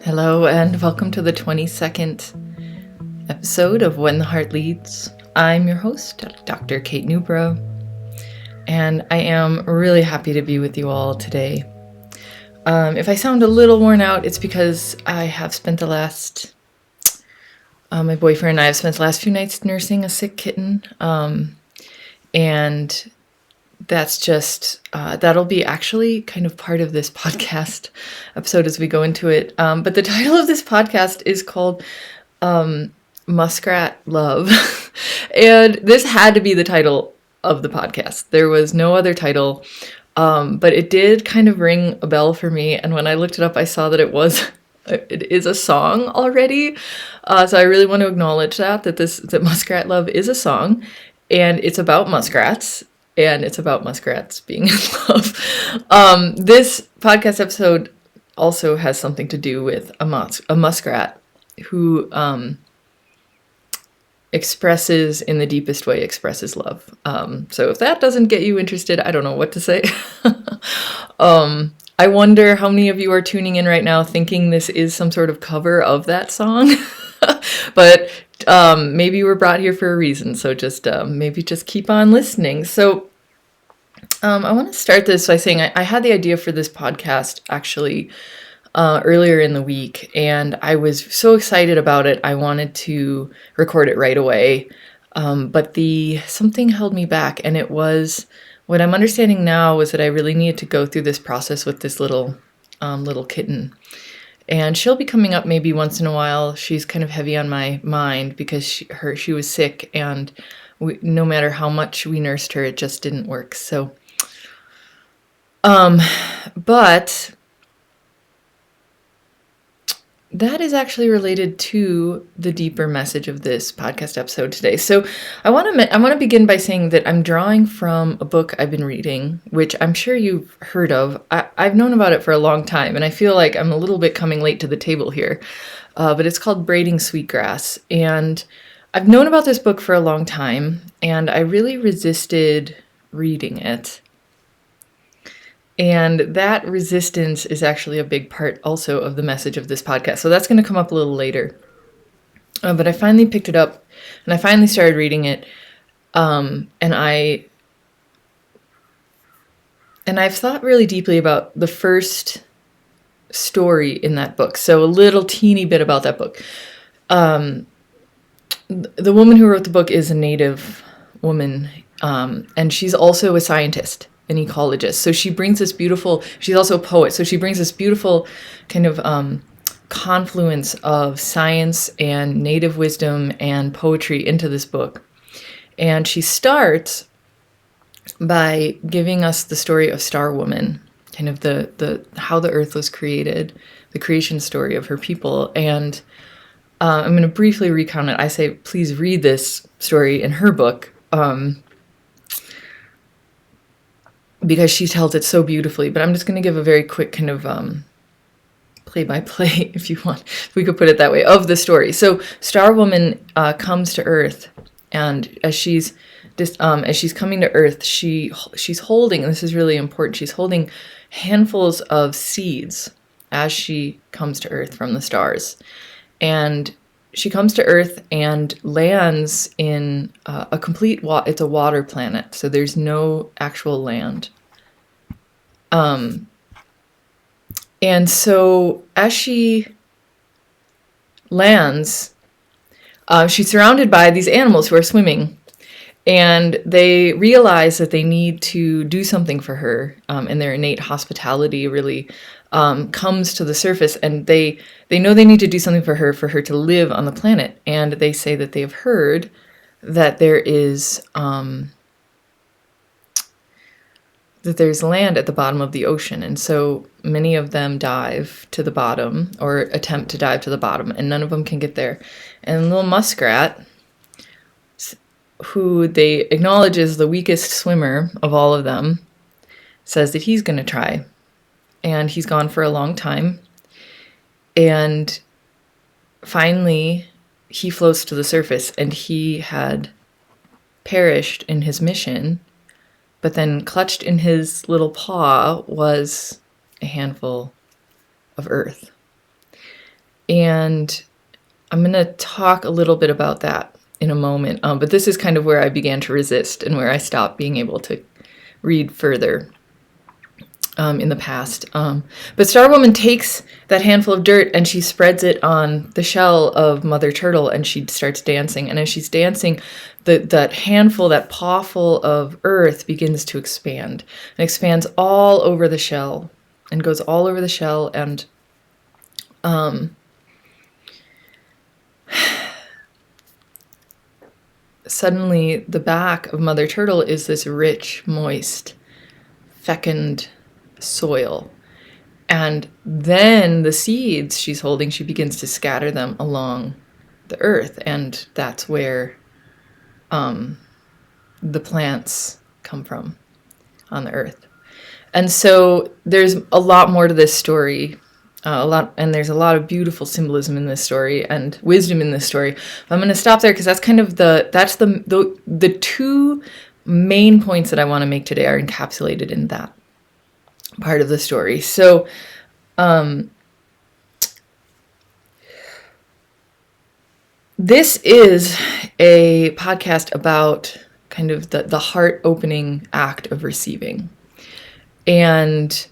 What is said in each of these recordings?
Hello and welcome to the 22nd episode of When the Heart Leads. I'm your host, Dr. Kate Newburgh, and I am really happy to be with you all today. If I sound a little worn out, it's because I have spent my boyfriend and I have spent the last few nights nursing a sick kitten, and that's just, that'll be actually kind of part of this podcast episode as we go into it. But the title of this podcast is called Muskrat Love. And this had to be the title of the podcast. There was no other title, but it did kind of ring a bell for me. And when I looked it up, I saw that it is a song already. So I really want to acknowledge that Muskrat Love is a song, and it's about muskrats. And it's about muskrats being in love. This podcast episode also has something to do with a muskrat who expresses, in the deepest way, expresses love. So if that doesn't get you interested, I don't know what to say. I wonder how many of you are tuning in right now thinking this is some sort of cover of that song. But maybe you were brought here for a reason, so just keep on listening. So I want to start this by saying I had the idea for this podcast actually earlier in the week, and I was so excited about it. I wanted to record it right away, but something held me back, and it was what I'm understanding now was that I really needed to go through this process with this little kitten. And she'll be coming up maybe once in a while. She's kind of heavy on my mind because she was sick, and no matter how much we nursed her, it just didn't work. So, but that is actually related to the deeper message of this podcast episode today. So I want to begin by saying that I'm drawing from a book I've been reading, which I'm sure you've heard of. I've known about it for a long time, and I feel like I'm a little bit coming late to the table here. But it's called Braiding Sweetgrass, and I've known about this book for a long time, and I really resisted reading it. And that resistance is actually a big part also of the message of this podcast. So that's going to come up a little later. But I finally picked it up, and I finally started reading it. And I've thought really deeply about the first story in that book. So a little teeny bit about that book. The woman who wrote the book is a Native woman, and she's also a scientist, an ecologist. So she's also a poet. So she brings this beautiful kind of confluence of science and Native wisdom and poetry into this book. And she starts by giving us the story of Star Woman, kind of the how the earth was created, the creation story of her people. And I'm going to briefly recount it. I say, please read this story in her book, because she tells it so beautifully. But I'm just going to give a very quick kind of play-by-play, if you want, if we could put it that way, of the story. So Star Woman comes to Earth, and as she's coming to Earth, she's holding, and this is really important, she's holding handfuls of seeds as she comes to Earth from the stars. And she comes to Earth and lands in a complete it's a water planet, so there's no actual land. And so as she lands, she's surrounded by these animals who are swimming, and they realize that they need to do something for her, and their innate hospitality really comes to the surface, and they know they need to do something for her to live on the planet. And they say that they have heard that there's land at the bottom of the ocean, and so many of them dive to the bottom, or attempt to dive to the bottom, and none of them can get there. And little Muskrat, who they acknowledge is the weakest swimmer of all of them, says that he's going to try. And he's gone for a long time. And finally, he floats to the surface, and he had perished in his mission, but then clutched in his little paw was a handful of earth. And I'm going to talk a little bit about that in a moment. But this is kind of where I began to resist and where I stopped being able to read further in the past. But Star Woman takes that handful of dirt and she spreads it on the shell of Mother Turtle, and she starts dancing. And as she's dancing, that handful, that pawful of earth begins to expand and expands all over the shell and goes all over the shell. And suddenly the back of Mother Turtle is this rich, moist, fecund soil. And then the seeds she's holding, she begins to scatter them along the earth. And that's where the plants come from on the earth. And so there's a lot more to this story. And there's a lot of beautiful symbolism in this story and wisdom in this story. I'm going to stop there because that's kind of the two main points that I want to make today are encapsulated in that part of the story. So, this is a podcast about kind of the heart-opening act of receiving. And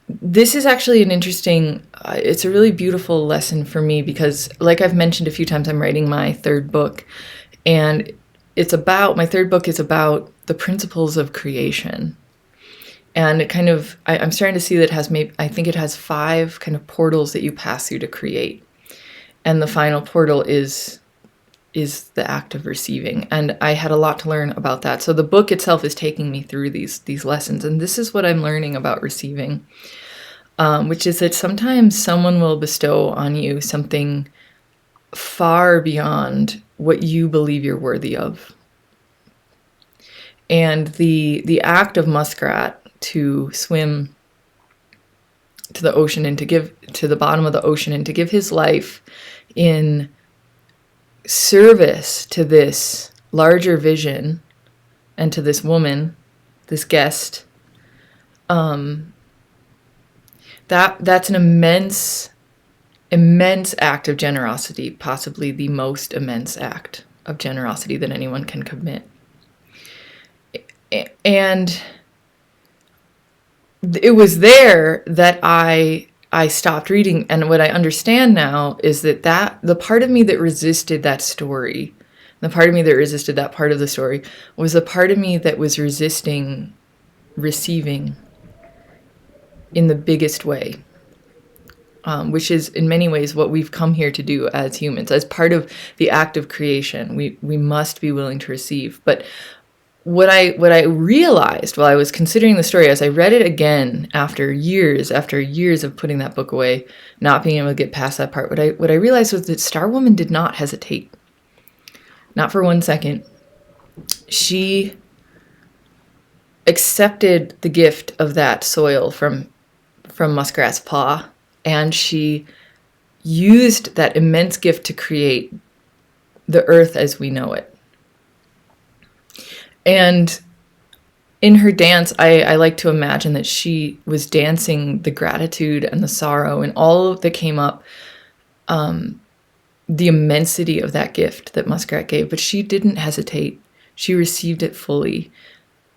this is actually an interesting, it's a really beautiful lesson for me because, like I've mentioned a few times, I'm writing my third book. And my third book is about the principles of creation. And it kind of, I'm starting to see that I think it has 5 kind of portals that you pass through to create. And the final portal is the act of receiving. And I had a lot to learn about that. So the book itself is taking me through these lessons. And this is what I'm learning about receiving, which is that sometimes someone will bestow on you something far beyond what you believe you're worthy of. And the act of Muskrat to swim to the ocean and to give to the bottom of the ocean and to give his life in service to this larger vision and to this woman, this guest, that's an immense act of generosity, possibly the most immense act of generosity that anyone can commit. And it was there that I stopped reading. And what I understand now is that the part of me that resisted that story, the part of me that resisted that part of the story, was a part of me that was resisting receiving in the biggest way, which is in many ways what we've come here to do as humans. As part of the act of creation, we must be willing to receive. But what I realized while I was considering the story, as I read it again after years of putting that book away, not being able to get past that part, what I realized was that Star Woman did not hesitate. Not for 1 second. She accepted the gift of that soil from Muskrat's paw, and she used that immense gift to create the earth as we know it. And in her dance, I like to imagine that she was dancing the gratitude and the sorrow and all that came up, the immensity of that gift that Muskrat gave. But she didn't hesitate. She received it fully,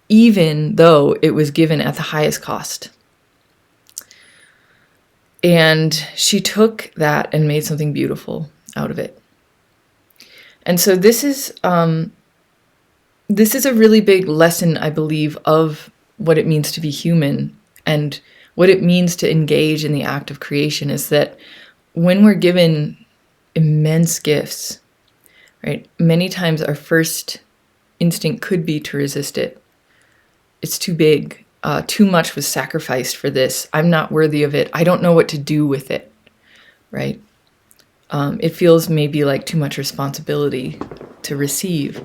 even though it was given at the highest cost. And she took that and made something beautiful out of it. And so this is a really big lesson, I believe, of what it means to be human and what it means to engage in the act of creation, is that when we're given immense gifts, right, many times our first instinct could be to resist it. It's too big. Too much was sacrificed for this. I'm not worthy of it. I don't know what to do with it, right? It feels maybe like too much responsibility to receive.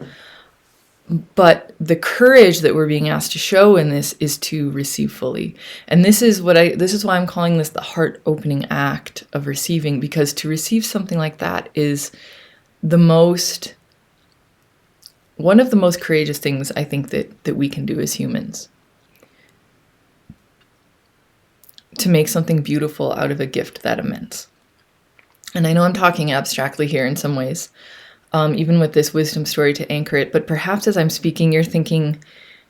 But the courage that we're being asked to show in this is to receive fully. And this is why I'm calling this the heart-opening act of receiving, because to receive something like that is one of the most courageous things I think that we can do as humans. to make something beautiful out of a gift that immense. And I know I'm talking abstractly here in some ways, even with this wisdom story to anchor it, but perhaps as I'm speaking, you're thinking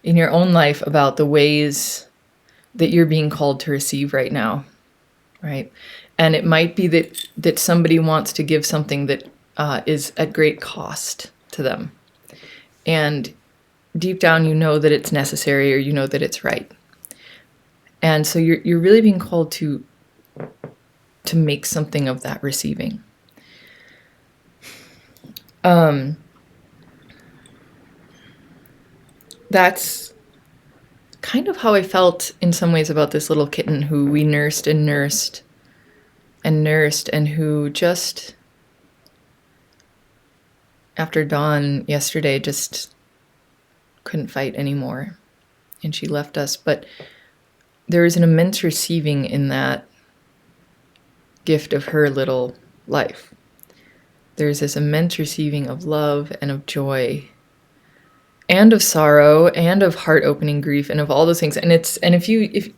in your own life about the ways that you're being called to receive right now, right? And it might be that somebody wants to give something that is at great cost to them. And deep down, you know that it's necessary, or you know that it's right. And so you're really being called to make something of that receiving. That's kind of how I felt in some ways about this little kitten who we nursed and nursed and nursed, and who just after dawn yesterday just couldn't fight anymore, and she left us. But there is an immense receiving in that gift of her little life. There's this immense receiving of love and of joy and of sorrow and of heart-opening grief and of all those things. And if you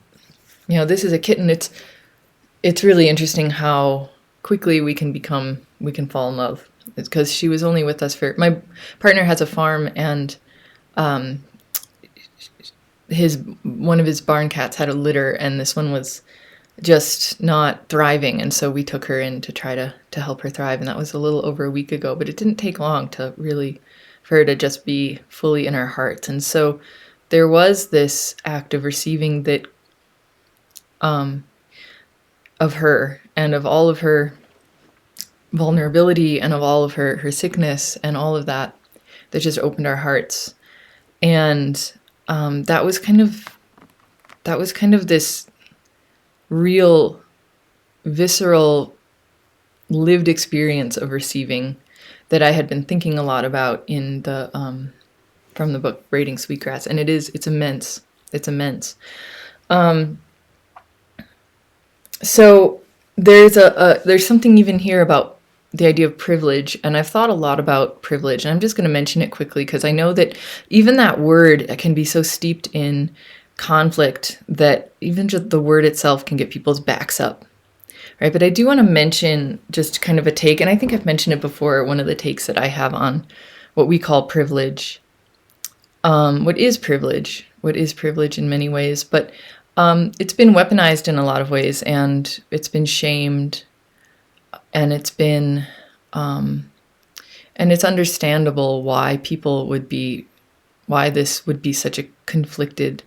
this is a kitten, it's really interesting how quickly we can fall in love. It's because she was only with us my partner has a farm, and one of his barn cats had a litter, and this one was just not thriving, and so we took her in to try to help her thrive, and that was a little over a week ago, but it didn't take long for her to just be fully in our hearts. And so there was this act of receiving that of her and of all of her vulnerability and of all of her sickness and all of that just opened our hearts. And that was kind of this real, visceral, lived experience of receiving that I had been thinking a lot about in the from the book Braiding Sweetgrass, and it's immense. It's immense. So there's something even here about the idea of privilege, and I've thought a lot about privilege, and I'm just going to mention it quickly because I know that even that word can be so steeped in conflict that even just the word itself can get people's backs up, right? But I do want to mention just kind of a take, and I think I've mentioned it before, one of the takes that I have on what we call privilege. What is privilege? What is privilege in many ways? But it's been weaponized in a lot of ways, and it's been shamed, and it's understandable why this would be such a conflicted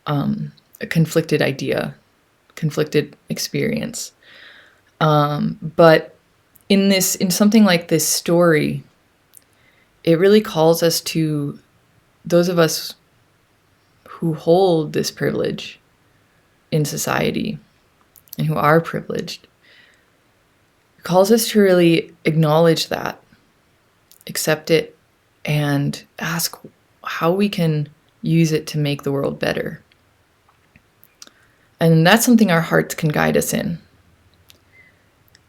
idea, conflicted experience. But in something like this story, it really calls us to those of us who hold this privilege in society and who are privileged. It calls us to really acknowledge that, accept it, and ask how we can use it to make the world better. And that's something our hearts can guide us in.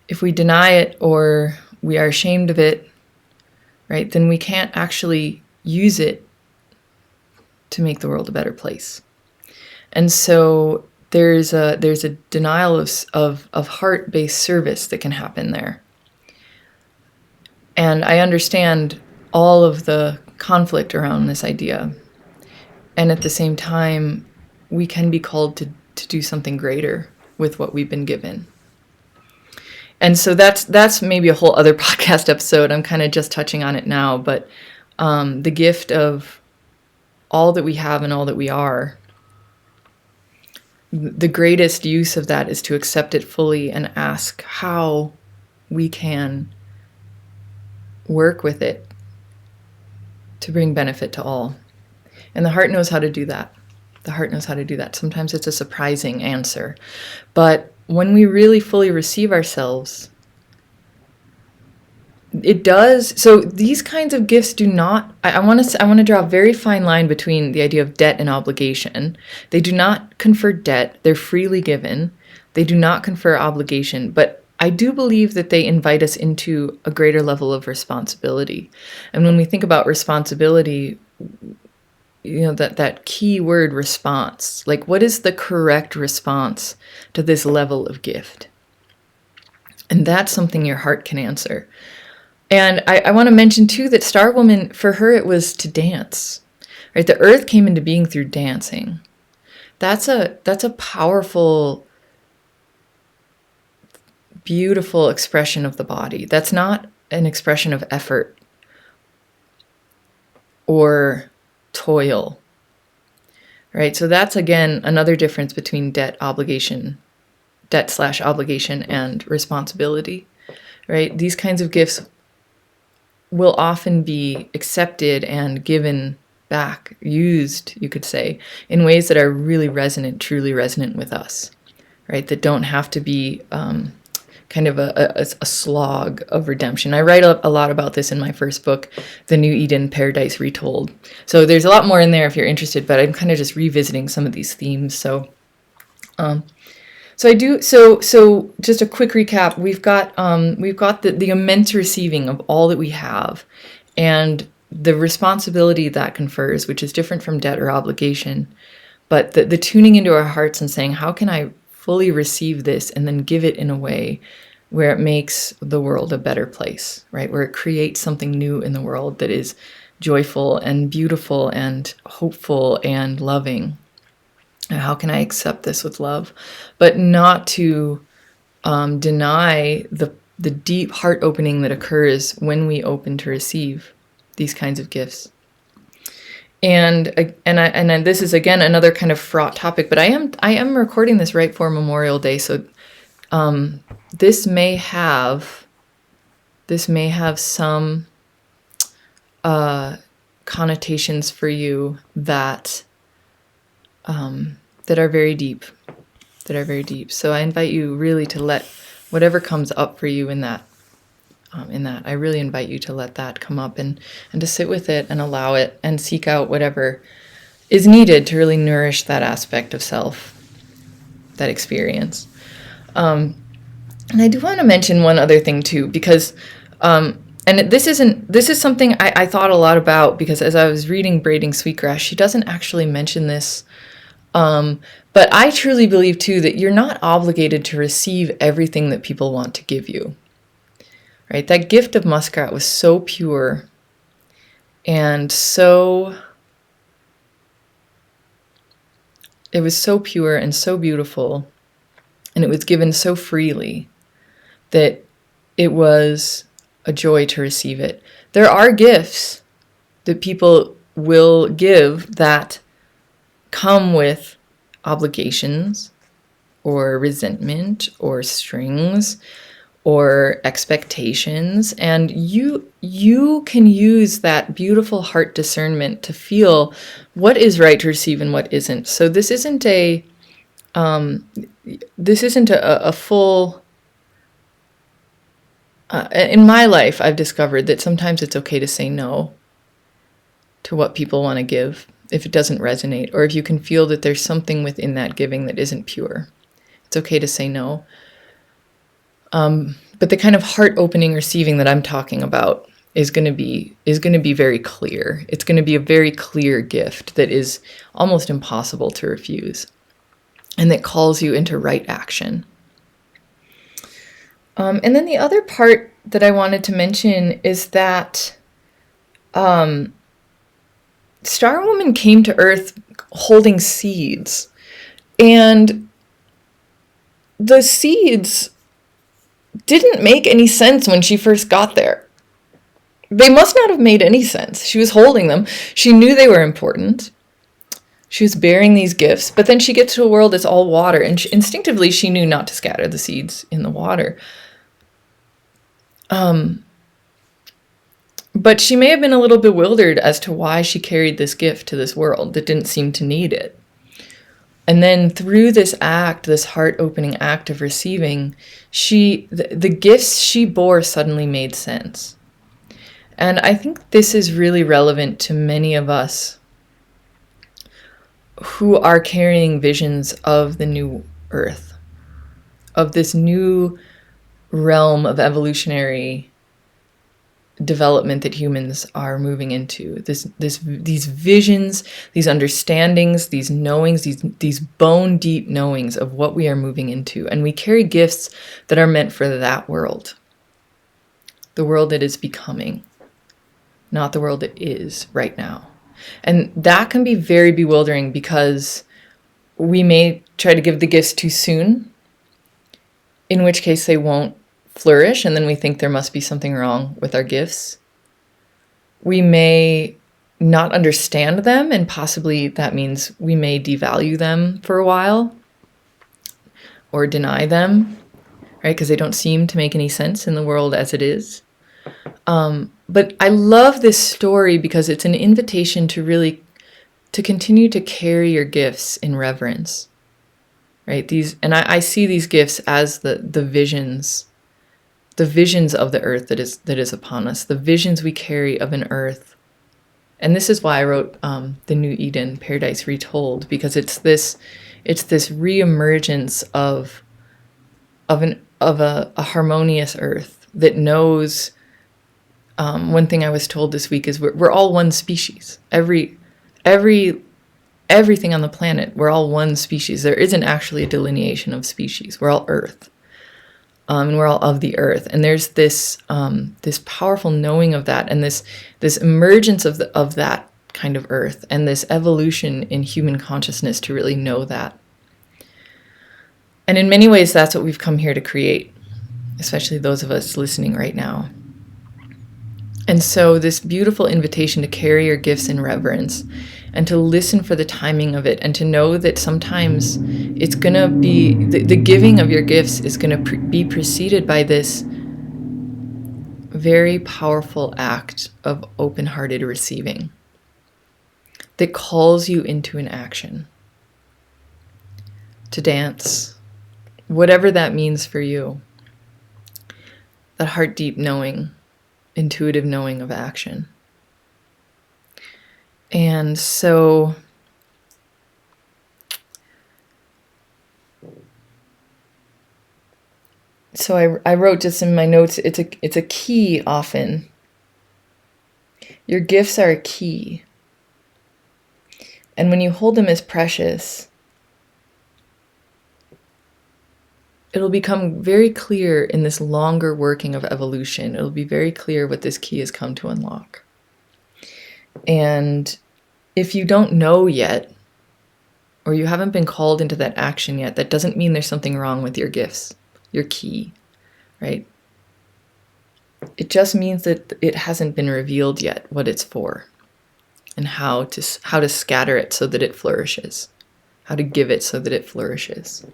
If we deny it or we are ashamed of it, right, then we can't actually use it to make the world a better place. And so there's a denial of heart-based service that can happen there. And I understand all of the conflict around this idea. And at the same time, we can be called to do something greater with what we've been given. And so that's maybe a whole other podcast episode. I'm kind of just touching on it now, but the gift of all that we have and all that we are, the greatest use of that is to accept it fully and ask how we can work with it to bring benefit to all. And the heart knows how to do that. The heart knows how to do that. Sometimes it's a surprising answer. But when we really fully receive ourselves, it does. So these kinds of gifts do not, I want to draw a very fine line between the idea of debt and obligation. They do not confer debt. They're freely given. They do not confer obligation. But I do believe that they invite us into a greater level of responsibility. And when we think about responsibility, that key word, response. Like, what is the correct response to this level of gift? And that's something your heart can answer. And I want to mention too that Star Woman, for her, it was to dance, right? The earth came into being through dancing. That's a powerful, beautiful expression of the body. That's not an expression of effort or toil, right? So that's, again, another difference between debt/obligation and responsibility, right? These kinds of gifts will often be accepted and given back, used, you could say, in ways that are really resonant, truly resonant with us, right? That don't have to be kind of a slog of redemption. I write a lot about this in my first book, The New Eden, Paradise Retold. So there's a lot more in there if you're interested, but I'm kind of just revisiting some of these themes. So just a quick recap. We've got the immense receiving of all that we have, and the responsibility that confers, which is different from debt or obligation, but the tuning into our hearts and saying, how can I fully receive this and then give it in a way where it makes the world a better place, right? Where it creates something new in the world that is joyful and beautiful and hopeful and loving. And how can I accept this with love? But not to deny the deep heart opening that occurs when we open to receive these kinds of gifts. And this is, again, another kind of fraught topic, but I am recording this right for Memorial Day, so this may have some connotations for you that are very deep, So I invite you really to let whatever comes up for you in that. I really invite you to let that come up and to sit with it and allow it and seek out whatever is needed to really nourish that aspect of self, that experience. And I do want to mention one other thing too, because, and this is something I thought a lot about, because as I was reading Braiding Sweetgrass, she doesn't actually mention this. But I truly believe too that you're not obligated to receive everything that people want to give you. Right? That gift of Muskrat was so pure and so pure and so beautiful, and it was given so freely that it was a joy to receive it. There are gifts that people will give that come with obligations or resentment or strings or expectations, and you can use that beautiful heart discernment to feel what is right to receive and what isn't. So this isn't a full. In my life, I've discovered that sometimes it's okay to say no to what people want to give if it doesn't resonate, or if you can feel that there's something within that giving that isn't pure. It's okay to say no. But the kind of heart-opening receiving that I'm talking about is going to be very clear. It's going to be a very clear gift that is almost impossible to refuse, and that calls you into right action. And then the other part that I wanted to mention is that Star Woman came to Earth holding seeds, and the seeds didn't make any sense when she first got there. They must not have made any sense. She was holding them. She knew they were important. She was bearing these gifts, but then she gets to a world that's all water, and instinctively she knew not to scatter the seeds in the water. But she may have been a little bewildered as to why she carried this gift to this world that didn't seem to need it. And then through this act, this heart-opening act of receiving, the gifts she bore suddenly made sense. And I think this is really relevant to many of us who are carrying visions of the new earth, of this new realm of evolutionary development that humans are moving into. These visions, these understandings, these knowings, these bone deep knowings of what we are moving into. And we carry gifts that are meant for that world. The world that is becoming, not the world that is right now. And that can be very bewildering because we may try to give the gifts too soon, in which case they won't flourish, and then we think there must be something wrong with our gifts. We may not understand them, and possibly that means we may devalue them for a while or deny them, right? Because they don't seem to make any sense in the world as it is. But I love this story because it's an invitation to continue to carry your gifts in reverence, right? I see these gifts as the visions of the earth that is upon us, the visions we carry of an earth. And this is why I wrote the New Eden, Paradise Retold, because it's this reemergence of a harmonious earth that knows. One thing I was told this week is we're all one species. Everything on the planet, we're all one species. There isn't actually a delineation of species. We're all Earth, and we're all of the Earth. And there's this powerful knowing of that, and this emergence of that kind of Earth, and this evolution in human consciousness to really know that. And in many ways, that's what we've come here to create, especially those of us listening right now. And so this beautiful invitation to carry your gifts in reverence and to listen for the timing of it, and to know that sometimes it's going to be, the giving of your gifts is going to be preceded by this very powerful act of open-hearted receiving that calls you into an action, to dance, whatever that means for you, that heart-deep knowing, intuitive knowing of action. And so I wrote just in my notes, it's a key often. Your gifts are a key. And when you hold them as precious, it'll become very clear in this longer working of evolution. It'll be very clear what this key has come to unlock. And if you don't know yet, or you haven't been called into that action yet, that doesn't mean there's something wrong with your gifts, your key, right? It just means that it hasn't been revealed yet what it's for, and how to scatter it so that it flourishes, how to give it so that it flourishes.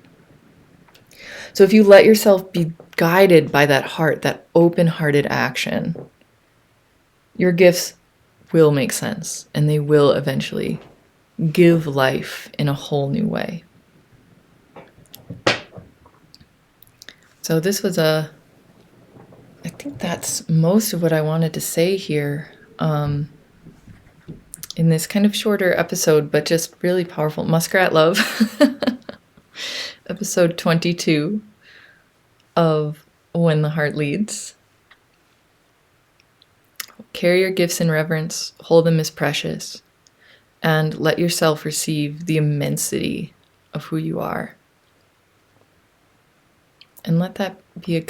So if you let yourself be guided by that heart, that open-hearted action, your gifts will make sense, and they will eventually give life in a whole new way. So this was I think that's most of what I wanted to say here in this kind of shorter episode, but just really powerful. Muskrat Love. Episode 22 of When the Heart Leads. Carry your gifts in reverence, hold them as precious, and let yourself receive the immensity of who you are. And let that be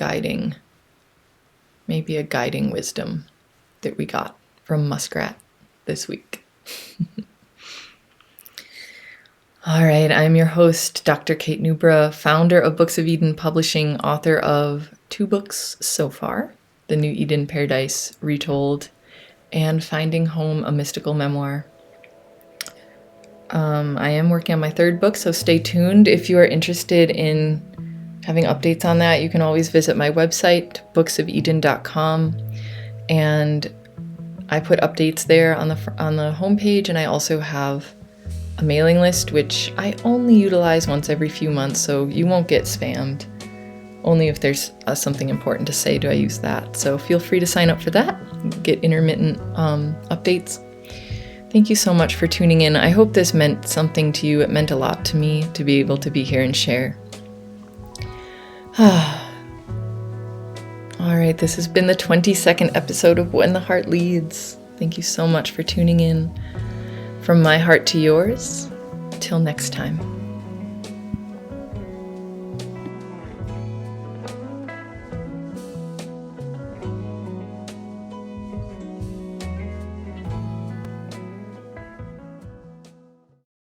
maybe a guiding wisdom that we got from Muskrat this week. All right, I'm your host, Dr. Kate Newburgh, founder of Books of Eden Publishing, author of 2 books so far, The New Eden, Paradise Retold, and Finding Home, a Mystical Memoir. I am working on my 3rd book, so stay tuned. If you are interested in having updates on that, you can always visit my website, booksofeden.com, and I put updates there on the homepage, and I also have a mailing list, which I only utilize once every few months, so you won't get spammed. Only if there's something important to say do I use that. So feel free to sign up for that, get intermittent updates. Thank you so much for tuning in. I hope this meant something to you. It meant a lot to me to be able to be here and share. On All right, this has been the 22nd episode of When the Heart Leads. Thank you so much for tuning in. From my heart to yours, till next time.